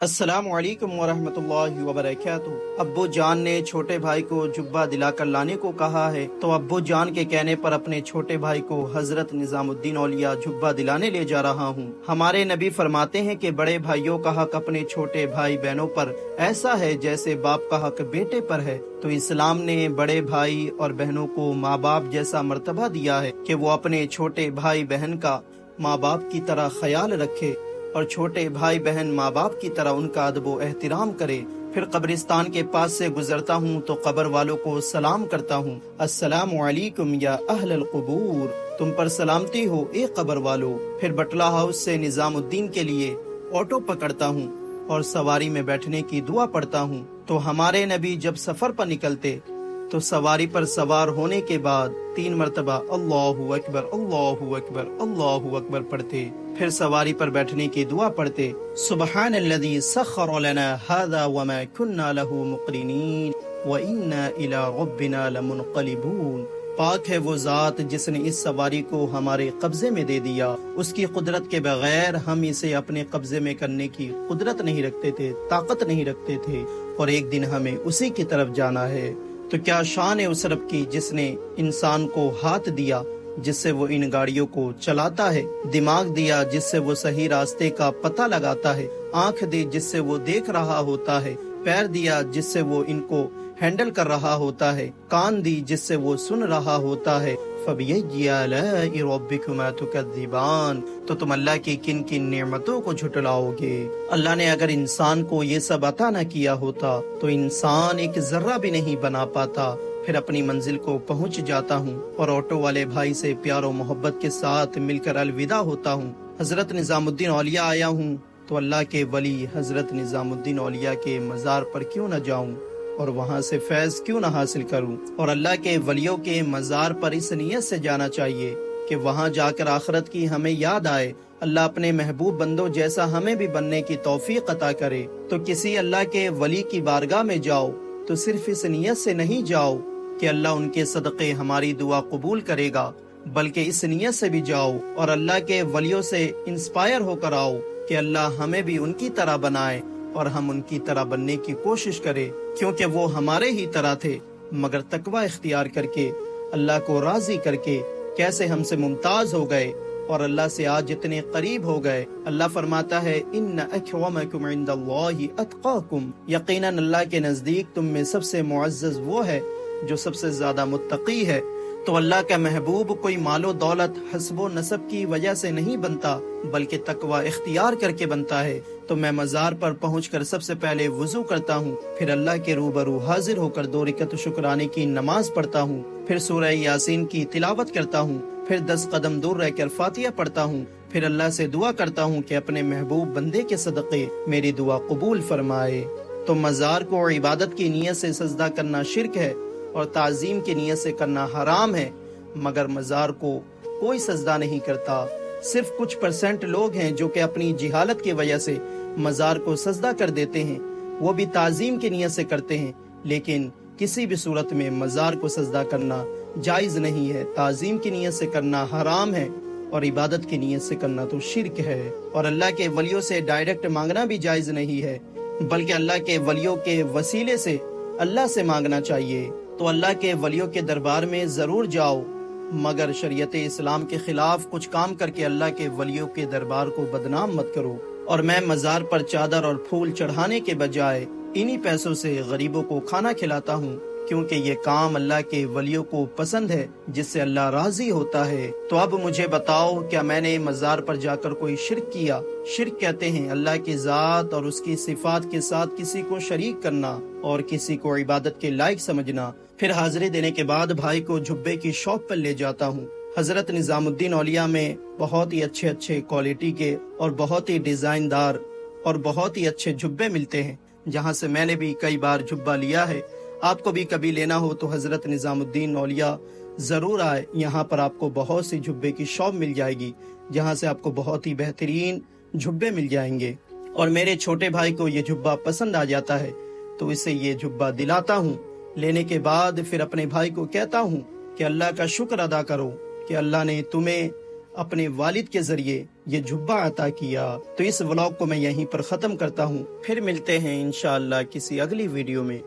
السلام علیکم ورحمۃ اللہ وبرکاتہ۔ ابو جان نے چھوٹے بھائی کو جبہ دلا کر لانے کو کہا ہے، تو ابو جان کے کہنے پر اپنے چھوٹے بھائی کو حضرت نظام الدین اولیاء جبہ دلانے لے جا رہا ہوں۔ ہمارے نبی فرماتے ہیں کہ بڑے بھائیوں کا حق اپنے چھوٹے بھائی بہنوں پر ایسا ہے جیسے باپ کا حق بیٹے پر ہے۔ تو اسلام نے بڑے بھائی اور بہنوں کو ماں باپ جیسا مرتبہ دیا ہے کہ وہ اپنے چھوٹے بھائی بہن کا ماں باپ کی طرح خیال رکھے، اور چھوٹے بھائی بہن ماں باپ کی طرح ان کا ادب و احترام کرے۔ پھر قبرستان کے پاس سے گزرتا ہوں تو قبر والوں کو سلام کرتا ہوں، السلام علیکم یا اہل القبور، تم پر سلامتی ہو اے قبر والو۔ پھر بٹلہ ہاؤس سے نظام الدین کے لیے آٹو پکڑتا ہوں اور سواری میں بیٹھنے کی دعا پڑھتا ہوں۔ تو ہمارے نبی جب سفر پر نکلتے تو سواری پر سوار ہونے کے بعد 3 مرتبہ اللہ اکبر اللہ اکبر اللہ اکبر پڑھتے، پھر سواری پر بیٹھنے کی دعا پڑھتے، سبحان الذی سخر لنا هذا وما كنا له مقرنین وإنا إلی ربنا لمنقلبون۔ پاک ہے وہ ذات جس نے اس سواری کو ہمارے قبضے میں دے دیا، اس کی قدرت کے بغیر ہم اسے اپنے قبضے میں کرنے کی قدرت نہیں رکھتے تھے، طاقت نہیں رکھتے تھے، اور ایک دن ہمیں اسی کی طرف جانا ہے۔ تو کیا شان ہے اس رب کی جس نے انسان کو ہاتھ دیا جس سے وہ ان گاڑیوں کو چلاتا ہے، دماغ دیا جس سے وہ صحیح راستے کا پتہ لگاتا ہے، آنکھ دی جس سے وہ دیکھ رہا ہوتا ہے، پیر دیا جس سے وہ ان کو ہینڈل کر رہا ہوتا ہے، کان دی جس سے وہ سن رہا ہوتا ہے۔ فَبِأَيِّ آلَاءِ رَبِّكُمَا تُكَذِّبَانِ، تو تم اللہ کی کن کن نعمتوں کو جھٹلاؤ گے۔ اللہ نے اگر انسان کو یہ سب عطا نہ کیا ہوتا تو انسان ایک ذرہ بھی نہیں بنا پاتا۔ پھر اپنی منزل کو پہنچ جاتا ہوں اور آٹو والے بھائی سے پیار و محبت کے ساتھ مل کر الوداع ہوتا ہوں۔ حضرت نظام الدین اولیاء آیا ہوں تو اللہ کے ولی حضرت نظام الدین اولیاء کے مزار پر کیوں نہ جاؤں اور وہاں سے فیض کیوں نہ حاصل کروں؟ اور اللہ کے ولیوں کے مزار پر اس نیت سے جانا چاہیے کہ وہاں جا کر آخرت کی ہمیں یاد آئے، اللہ اپنے محبوب بندوں جیسا ہمیں بھی بننے کی توفیق عطا کرے۔ تو کسی اللہ کے ولی کی بارگاہ میں جاؤ تو صرف اس نیت سے نہیں جاؤ کہ اللہ ان کے صدقے ہماری دعا قبول کرے گا، بلکہ اس نیت سے بھی جاؤ اور اللہ کے ولیوں سے انسپائر ہو کر آؤ کہ اللہ ہمیں بھی ان کی طرح بنائے اور ہم ان کی طرح بننے کی کوشش کریں، کیونکہ وہ ہمارے ہی طرح تھے، مگر تقوی اختیار کر کے اللہ کو راضی کر کے کیسے ہم سے ممتاز ہو گئے اور اللہ سے آج اتنے قریب ہو گئے۔ اللہ فرماتا ہے ان اکرمکم عند اللہ اتقاکم، یقیناً اللہ کے نزدیک تم میں سب سے معزز وہ ہے جو سب سے زیادہ متقی ہے۔ تو اللہ کا محبوب کوئی مال و دولت، حسب و نسب کی وجہ سے نہیں بنتا، بلکہ تقوی اختیار کر کے بنتا ہے۔ تو میں مزار پر پہنچ کر سب سے پہلے وضو کرتا ہوں، پھر اللہ کے روبرو حاضر ہو کر 2 رکعت شکرانے کی نماز پڑھتا ہوں، پھر سورہ یاسین کی تلاوت کرتا ہوں، پھر 10 قدم دور رہ کر فاتحہ پڑھتا ہوں، پھر اللہ سے دعا کرتا ہوں کہ اپنے محبوب بندے کے صدقے میری دعا قبول فرمائے۔ تو مزار کو عبادت کی نیت سے سجدہ کرنا شرک ہے اور تعظیم کی نیت سے کرنا حرام ہے، مگر مزار کو کوئی سجدہ نہیں کرتا۔ صرف کچھ % لوگ ہیں جو کہ اپنی جہالت کی وجہ سے مزار کو سجدہ کر دیتے ہیں، وہ بھی تعظیم کی نیت سے کرتے ہیں، لیکن کسی بھی صورت میں مزار کو سجدہ کرنا جائز نہیں ہے۔ تعظیم کی نیت سے کرنا حرام ہے اور عبادت کی نیت سے کرنا تو شرک ہے۔ اور اللہ کے ولیوں سے ڈائریکٹ مانگنا بھی جائز نہیں ہے، بلکہ اللہ کے ولیوں کے وسیلے سے اللہ سے مانگنا چاہیے۔ تو اللہ کے ولیوں کے دربار میں ضرور جاؤ، مگر شریعت اسلام کے خلاف کچھ کام کر کے اللہ کے ولیوں کے دربار کو بدنام مت کرو۔ اور میں مزار پر چادر اور پھول چڑھانے کے بجائے انہی پیسوں سے غریبوں کو کھانا کھلاتا ہوں، کیونکہ یہ کام اللہ کے ولیوں کو پسند ہے جس سے اللہ راضی ہوتا ہے۔ تو اب مجھے بتاؤ، کیا میں نے مزار پر جا کر کوئی شرک کیا؟ شرک کہتے ہیں اللہ کی ذات اور اس کی صفات کے ساتھ کسی کو شریک کرنا اور کسی کو عبادت کے لائق سمجھنا۔ پھر حاضری دینے کے بعد بھائی کو جھبے کی شاپ پر لے جاتا ہوں۔ حضرت نظام الدین اولیاء میں بہت ہی اچھے کوالٹی کے اور بہت ہی ڈیزائن دار اور بہت ہی اچھے جھبے ملتے ہیں، جہاں سے میں نے بھی کئی بار جھبا لیا ہے۔ آپ کو بھی کبھی لینا ہو تو حضرت نظام الدین اولیاء ضرور آئے، یہاں پر آپ کو بہت سی جھبے کی شاپ مل جائے گی، جہاں سے آپ کو بہت ہی بہترین جھبے مل جائیں گے۔ اور میرے چھوٹے بھائی کو یہ جھبا پسند آ جاتا ہے تو اسے یہ جھبا دلاتا ہوں۔ لینے کے بعد پھر اپنے بھائی کو کہتا ہوں کہ اللہ کا شکر ادا کرو کہ اللہ نے تمہیں اپنے والد کے ذریعے یہ جھبا عطا کیا۔ تو اس ولاگ کو میں یہیں پر ختم کرتا ہوں، پھر ملتے ہیں انشاءاللہ کسی اگلی ویڈیو میں۔